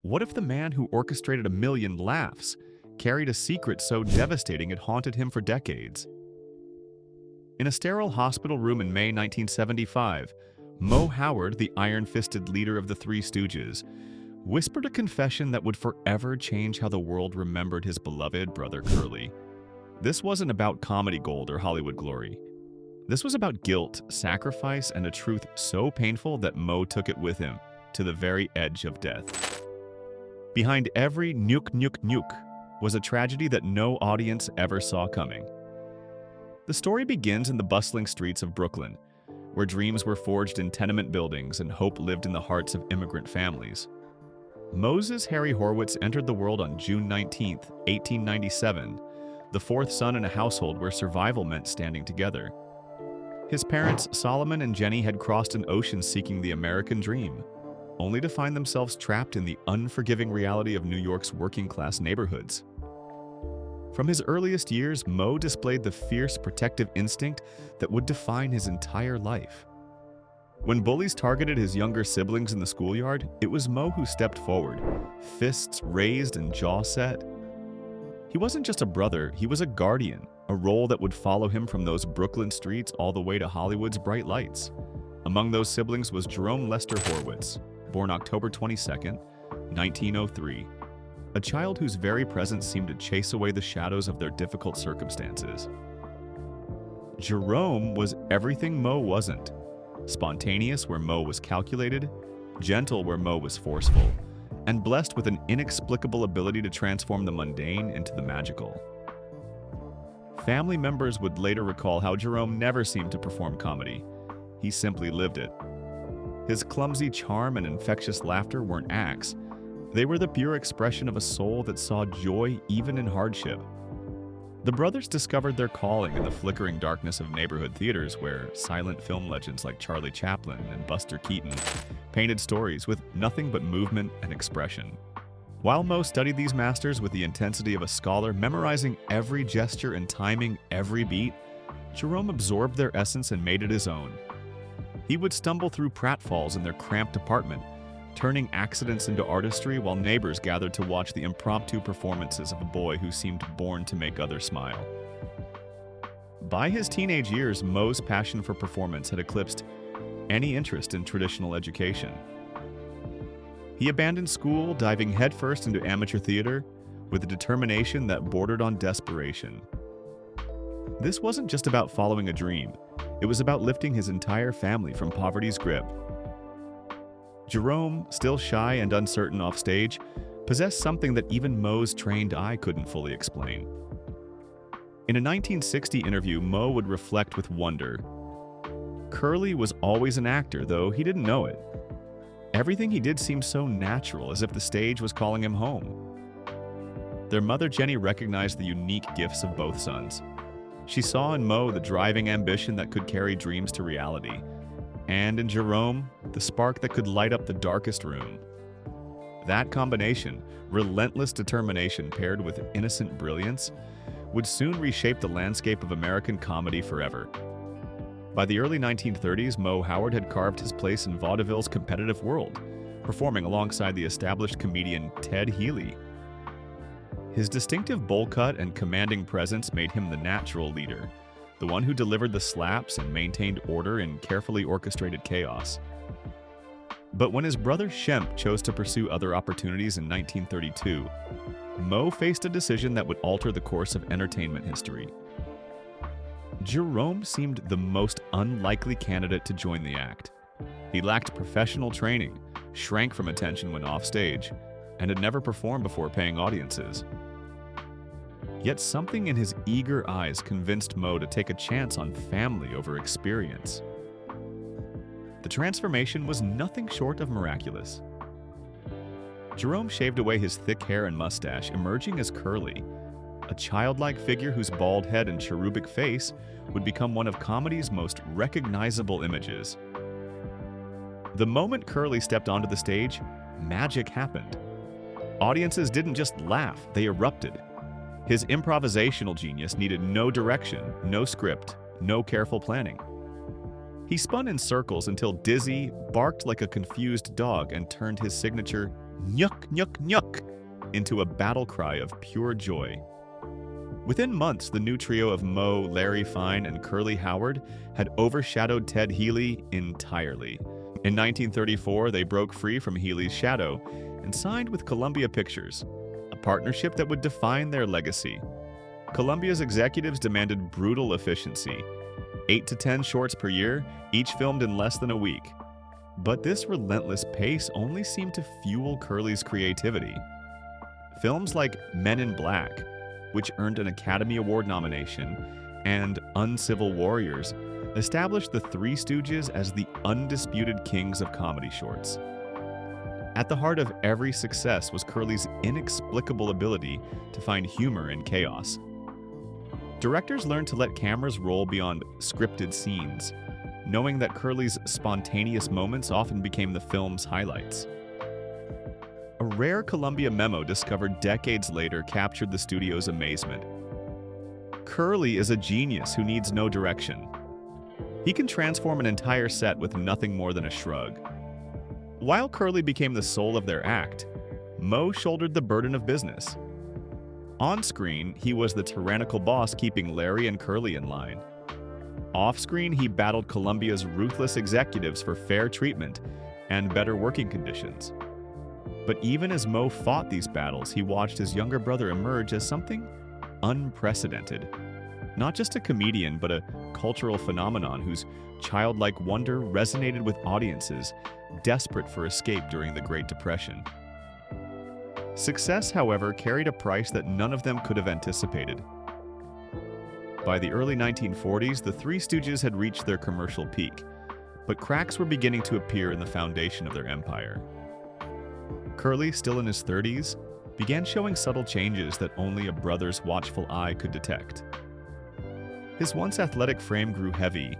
What if the man who orchestrated a million laughs carried a secret so devastating it haunted him for decades? In a sterile hospital room in May 1975, Moe Howard, the iron-fisted leader of the Three Stooges, whispered a confession that would forever change how the world remembered his beloved brother Curly. This wasn't about comedy gold or Hollywood glory. This was about guilt, sacrifice, and a truth so painful that Moe took it with him to the very edge of death. Behind every nyuk nyuk nyuk was a tragedy that no audience ever saw coming. The story begins in the bustling streets of Brooklyn, where dreams were forged in tenement buildings and hope lived in the hearts of immigrant families. Moses Harry Horowitz entered the world on June 19, 1897, the fourth son in a household where survival meant standing together. His parents, Solomon and Jenny, had crossed an ocean seeking the American dream, only to find themselves trapped in the unforgiving reality of New York's working-class neighborhoods. From his earliest years, Moe displayed the fierce protective instinct that would define his entire life. When bullies targeted his younger siblings in the schoolyard, it was Moe who stepped forward, fists raised and jaw set. He wasn't just a brother, he was a guardian, a role that would follow him from those Brooklyn streets all the way to Hollywood's bright lights. Among those siblings was Jerome Lester Horowitz, born October 22, 1903, a child whose very presence seemed to chase away the shadows of their difficult circumstances. Jerome was everything Moe wasn't. Spontaneous where Moe was calculated, gentle where Moe was forceful, and blessed with an inexplicable ability to transform the mundane into the magical. Family members would later recall how Jerome never seemed to perform comedy. He simply lived it. His clumsy charm and infectious laughter weren't acts. They were the pure expression of a soul that saw joy even in hardship. The brothers discovered their calling in the flickering darkness of neighborhood theaters where silent film legends like Charlie Chaplin and Buster Keaton painted stories with nothing but movement and expression. While Moe studied these masters with the intensity of a scholar, memorizing every gesture and timing every beat, Jerome absorbed their essence and made it his own. He would stumble through pratfalls in their cramped apartment, turning accidents into artistry while neighbors gathered to watch the impromptu performances of a boy who seemed born to make others smile. By his teenage years, Moe's passion for performance had eclipsed any interest in traditional education. He abandoned school, diving headfirst into amateur theater with a determination that bordered on desperation. This wasn't just about following a dream. It was about lifting his entire family from poverty's grip. Jerome, still shy and uncertain off stage, possessed something that even Moe's trained eye couldn't fully explain. In a 1960 interview, Moe would reflect with wonder. Curly was always an actor, though he didn't know it. Everything he did seemed so natural, as if the stage was calling him home. Their mother Jenny recognized the unique gifts of both sons. She saw in Moe the driving ambition that could carry dreams to reality, and in Jerome, the spark that could light up the darkest room. That combination, relentless determination paired with innocent brilliance, would soon reshape the landscape of American comedy forever. By the early 1930s, Moe Howard had carved his place in vaudeville's competitive world, performing alongside the established comedian Ted Healy. His distinctive bowl cut and commanding presence made him the natural leader, the one who delivered the slaps and maintained order in carefully orchestrated chaos. But when his brother Shemp chose to pursue other opportunities in 1932, Moe faced a decision that would alter the course of entertainment history. Jerome seemed the most unlikely candidate to join the act. He lacked professional training, shrank from attention when offstage, and had never performed before paying audiences. Yet something in his eager eyes convinced Moe to take a chance on family over experience. The transformation was nothing short of miraculous. Jerome shaved away his thick hair and mustache, emerging as Curly, a childlike figure whose bald head and cherubic face would become one of comedy's most recognizable images. The moment Curly stepped onto the stage, magic happened. Audiences didn't just laugh, they erupted. His improvisational genius needed no direction, no script, no careful planning. He spun in circles until dizzy, barked like a confused dog, and turned his signature "Nyuk, nyuk, nyuk," into a battle cry of pure joy. Within months, the new trio of Moe, Larry Fine, and Curly Howard had overshadowed Ted Healy entirely. In 1934, they broke free from Healy's shadow and signed with Columbia Pictures, a partnership that would define their legacy. Columbia's executives demanded brutal efficiency, 8 to 10 shorts per year, each filmed in less than a week. But this relentless pace only seemed to fuel Curly's creativity. Films like Men in Black, which earned an Academy Award nomination, and Uncivil Warriors established the Three Stooges as the undisputed kings of comedy shorts. At the heart of every success was Curly's inexplicable ability to find humor in chaos. Directors learned to let cameras roll beyond scripted scenes, knowing that Curly's spontaneous moments often became the film's highlights. A rare Columbia memo discovered decades later captured the studio's amazement. Curly is a genius who needs no direction. He can transform an entire set with nothing more than a shrug. While Curly became the soul of their act, Moe shouldered the burden of business. On screen, he was the tyrannical boss keeping Larry and Curly in line. Off-screen, he battled Columbia's ruthless executives for fair treatment and better working conditions. But even as Moe fought these battles, he watched his younger brother emerge as something unprecedented. Not just a comedian, but a cultural phenomenon whose childlike wonder resonated with audiences desperate for escape during the Great Depression. Success, however, carried a price that none of them could have anticipated. By the early 1940s, the Three Stooges had reached their commercial peak, but cracks were beginning to appear in the foundation of their empire. Curly, still in his 30s, began showing subtle changes that only a brother's watchful eye could detect. His once athletic frame grew heavy,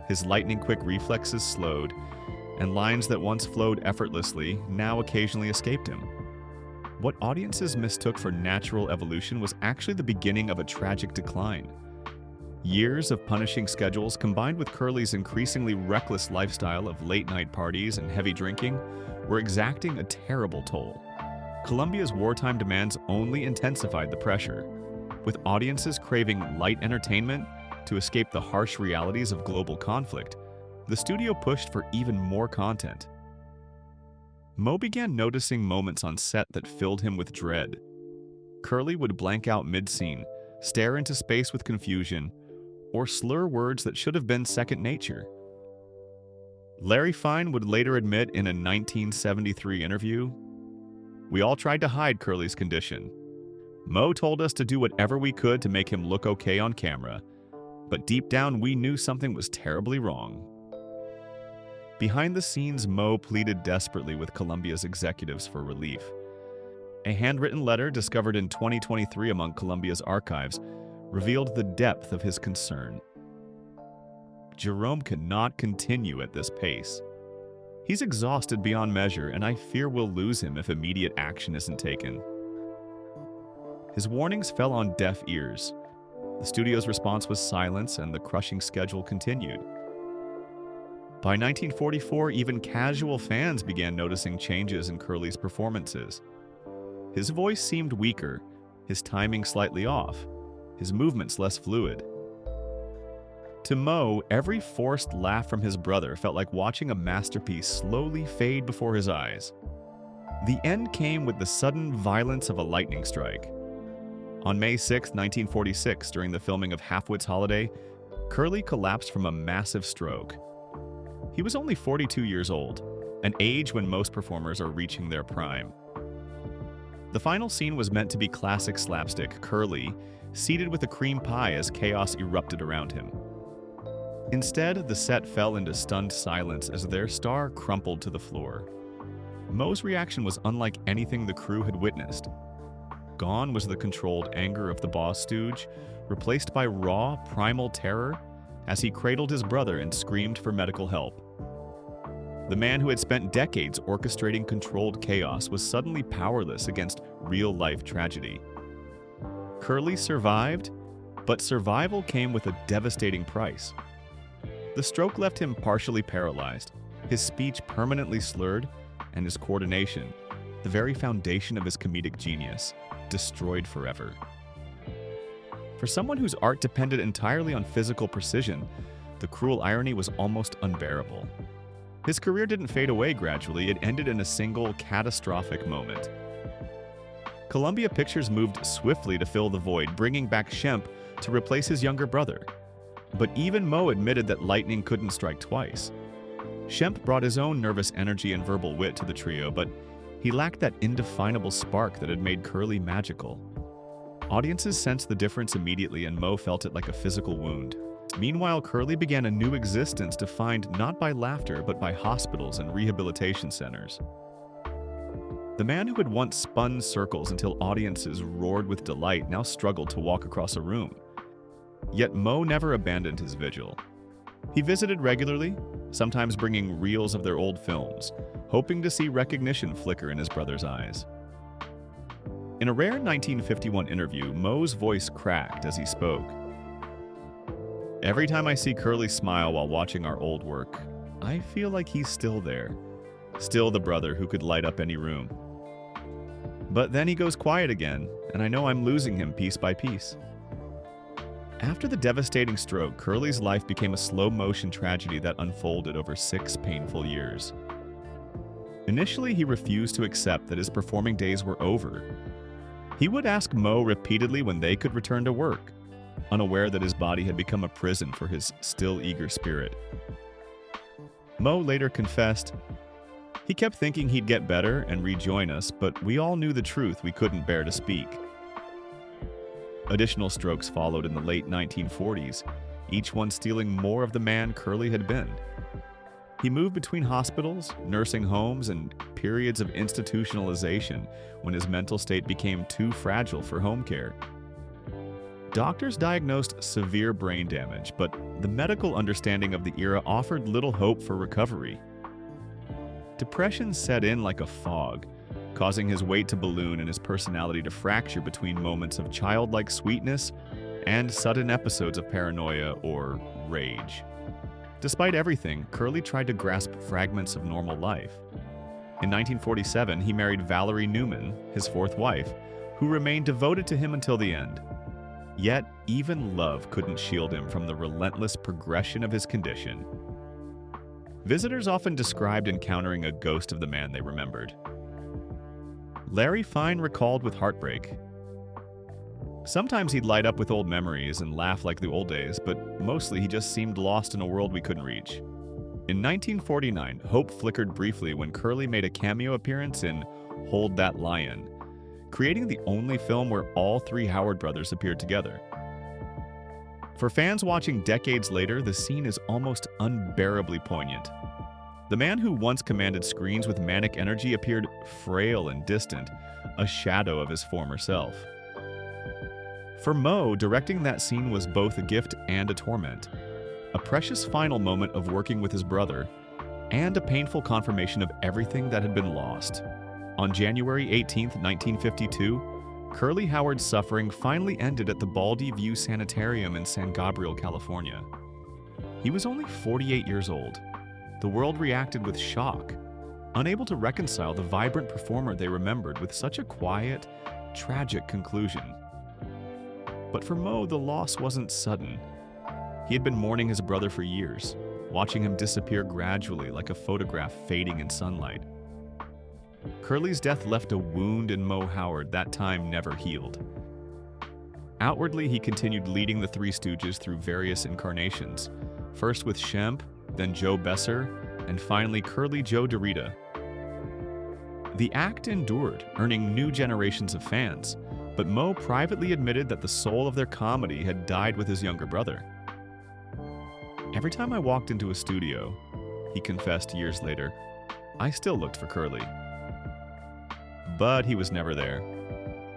his lightning-quick reflexes slowed, and lines that once flowed effortlessly now occasionally escaped him. What audiences mistook for natural evolution was actually the beginning of a tragic decline. Years of punishing schedules combined with Curly's increasingly reckless lifestyle of late-night parties and heavy drinking were exacting a terrible toll. Columbia's wartime demands only intensified the pressure, with audiences craving light entertainment to escape the harsh realities of global conflict. The studio pushed for even more content. Moe began noticing moments on set that filled him with dread. Curly would blank out mid-scene, stare into space with confusion, or slur words that should have been second nature. Larry Fine would later admit in a 1973 interview, "We all tried to hide Curly's condition. Moe told us to do whatever we could to make him look okay on camera, but deep down we knew something was terribly wrong." Behind the scenes, Moe pleaded desperately with Columbia's executives for relief. A handwritten letter discovered in 2023 among Columbia's archives revealed the depth of his concern. "Jerome cannot continue at this pace. He's exhausted beyond measure, and I fear we'll lose him if immediate action isn't taken." His warnings fell on deaf ears. The studio's response was silence, and the crushing schedule continued. By 1944, even casual fans began noticing changes in Curly's performances. His voice seemed weaker, his timing slightly off, his movements less fluid. To Moe, every forced laugh from his brother felt like watching a masterpiece slowly fade before his eyes. The end came with the sudden violence of a lightning strike. On May 6, 1946, during the filming of Halfwit's Holiday, Curly collapsed from a massive stroke. He was only 42 years old, an age when most performers are reaching their prime. The final scene was meant to be classic slapstick, Curly seated with a cream pie as chaos erupted around him. Instead, the set fell into stunned silence as their star crumpled to the floor. Moe's reaction was unlike anything the crew had witnessed. Gone was the controlled anger of the boss stooge, replaced by raw, primal terror as he cradled his brother and screamed for medical help. The man who had spent decades orchestrating controlled chaos was suddenly powerless against real-life tragedy. Curly survived, but survival came with a devastating price. The stroke left him partially paralyzed, his speech permanently slurred, and his coordination, the very foundation of his comedic genius, destroyed forever. For someone whose art depended entirely on physical precision, the cruel irony was almost unbearable. His career didn't fade away gradually, it ended in a single, catastrophic moment. Columbia Pictures moved swiftly to fill the void, bringing back Shemp to replace his younger brother. But even Moe admitted that lightning couldn't strike twice. Shemp brought his own nervous energy and verbal wit to the trio, but he lacked that indefinable spark that had made Curly magical. Audiences sensed the difference immediately, and Moe felt it like a physical wound. Meanwhile, Curly began a new existence defined not by laughter but by hospitals and rehabilitation centers. The man who had once spun circles until audiences roared with delight now struggled to walk across a room. Yet Moe never abandoned his vigil. He visited regularly, sometimes bringing reels of their old films, hoping to see recognition flicker in his brother's eyes. In a rare 1951 interview, Moe's voice cracked as he spoke. "Every time I see Curly smile while watching our old work, I feel like he's still there. Still the brother who could light up any room. But then he goes quiet again, and I know I'm losing him piece by piece." After the devastating stroke, Curly's life became a slow-motion tragedy that unfolded over 6 painful years. Initially, he refused to accept that his performing days were over. He would ask Moe repeatedly when they could return to work, unaware that his body had become a prison for his still eager spirit. Moe later confessed, "He kept thinking he'd get better and rejoin us, but we all knew the truth we couldn't bear to speak." Additional strokes followed in the late 1940s, each one stealing more of the man Curly had been. He moved between hospitals, nursing homes, and periods of institutionalization when his mental state became too fragile for home care. Doctors diagnosed severe brain damage, but the medical understanding of the era offered little hope for recovery. Depression set in like a fog, causing his weight to balloon and his personality to fracture between moments of childlike sweetness and sudden episodes of paranoia or rage. Despite everything, Curly tried to grasp fragments of normal life. In 1947, he married Valerie Newman, his fourth wife, who remained devoted to him until the end. Yet, even love couldn't shield him from the relentless progression of his condition. Visitors often described encountering a ghost of the man they remembered. Larry Fine recalled with heartbreak. "Sometimes he'd light up with old memories and laugh like the old days, but mostly he just seemed lost in a world we couldn't reach." In 1949, hope flickered briefly when Curly made a cameo appearance in Hold That Lion, creating the only film where all three Howard brothers appeared together. For fans watching decades later, the scene is almost unbearably poignant. The man who once commanded screens with manic energy appeared frail and distant, a shadow of his former self. For Moe, directing that scene was both a gift and a torment, a precious final moment of working with his brother, and a painful confirmation of everything that had been lost. On January 18, 1952, Curly Howard's suffering finally ended at the Baldy View Sanitarium in San Gabriel, California. He was only 48 years old. The world reacted with shock, unable to reconcile the vibrant performer they remembered with such a quiet, tragic conclusion. But for Moe, the loss wasn't sudden. He had been mourning his brother for years, watching him disappear gradually like a photograph fading in sunlight. Curly's death left a wound in Moe Howard that time never healed. Outwardly, he continued leading the Three Stooges through various incarnations, first with Shemp, then Joe Besser, and finally Curly Joe DeRita. The act endured, earning new generations of fans, but Moe privately admitted that the soul of their comedy had died with his younger brother. "Every time I walked into a studio," he confessed years later, "I still looked for Curly." But he was never there.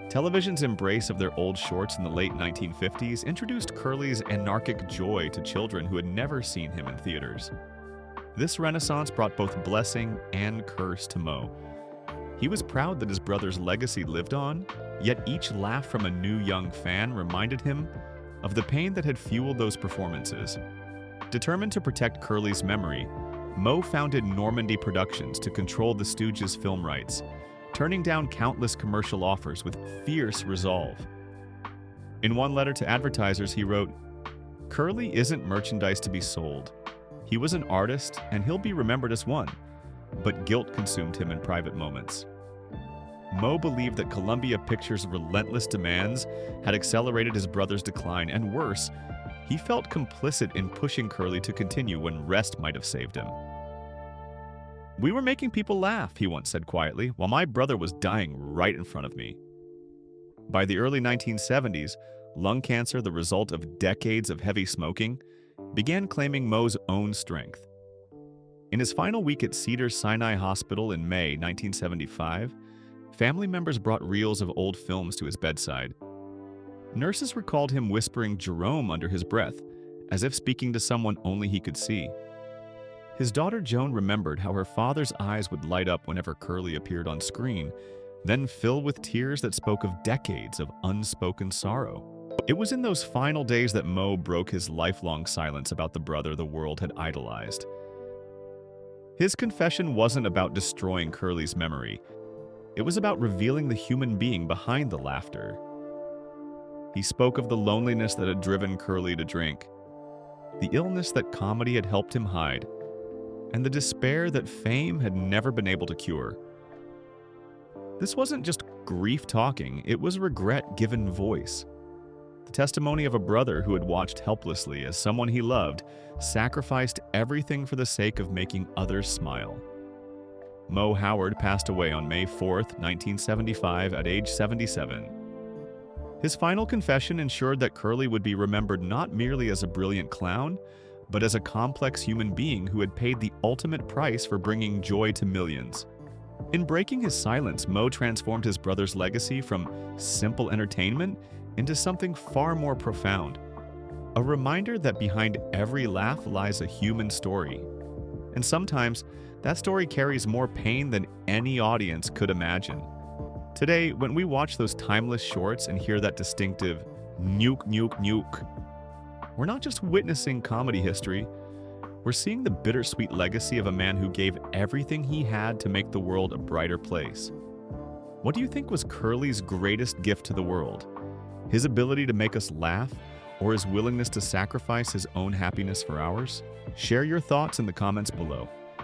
Television's embrace of their old shorts in the late 1950s introduced Curly's anarchic joy to children who had never seen him in theaters. This renaissance brought both blessing and curse to Moe. He was proud that his brother's legacy lived on, yet each laugh from a new young fan reminded him of the pain that had fueled those performances. Determined to protect Curly's memory, Moe founded Normandy Productions to control the Stooges' film rights, turning down countless commercial offers with fierce resolve. In one letter to advertisers, he wrote, "Curly isn't merchandise to be sold. He was an artist, and he'll be remembered as one." But guilt consumed him in private moments. Moe believed that Columbia Pictures' relentless demands had accelerated his brother's decline, and worse, he felt complicit in pushing Curly to continue when rest might have saved him. "We were making people laugh," he once said quietly, "while my brother was dying right in front of me." By the early 1970s, lung cancer, the result of decades of heavy smoking, began claiming Moe's own strength. In his final week at Cedars-Sinai Hospital in May 1975, family members brought reels of old films to his bedside. Nurses recalled him whispering Jerome under his breath, as if speaking to someone only he could see. His daughter Joan remembered how her father's eyes would light up whenever Curly appeared on screen, then fill with tears that spoke of decades of unspoken sorrow. It was in those final days that Moe broke his lifelong silence about the brother the world had idolized. His confession wasn't about destroying Curly's memory. It was about revealing the human being behind the laughter. He spoke of the loneliness that had driven Curly to drink, the illness that comedy had helped him hide, and the despair that fame had never been able to cure. This wasn't just grief talking, it was regret given voice. The testimony of a brother who had watched helplessly as someone he loved sacrificed everything for the sake of making others smile. Moe Howard passed away on May 4, 1975, at age 77. His final confession ensured that Curly would be remembered not merely as a brilliant clown, but as a complex human being who had paid the ultimate price for bringing joy to millions. In breaking his silence, Moe transformed his brother's legacy from simple entertainment into something far more profound. A reminder that behind every laugh lies a human story. And sometimes, that story carries more pain than any audience could imagine. Today, when we watch those timeless shorts and hear that distinctive nyuk, nyuk, nyuk, we're not just witnessing comedy history, we're seeing the bittersweet legacy of a man who gave everything he had to make the world a brighter place. What do you think was Curly's greatest gift to the world? His ability to make us laugh, or his willingness to sacrifice his own happiness for ours? Share your thoughts in the comments below.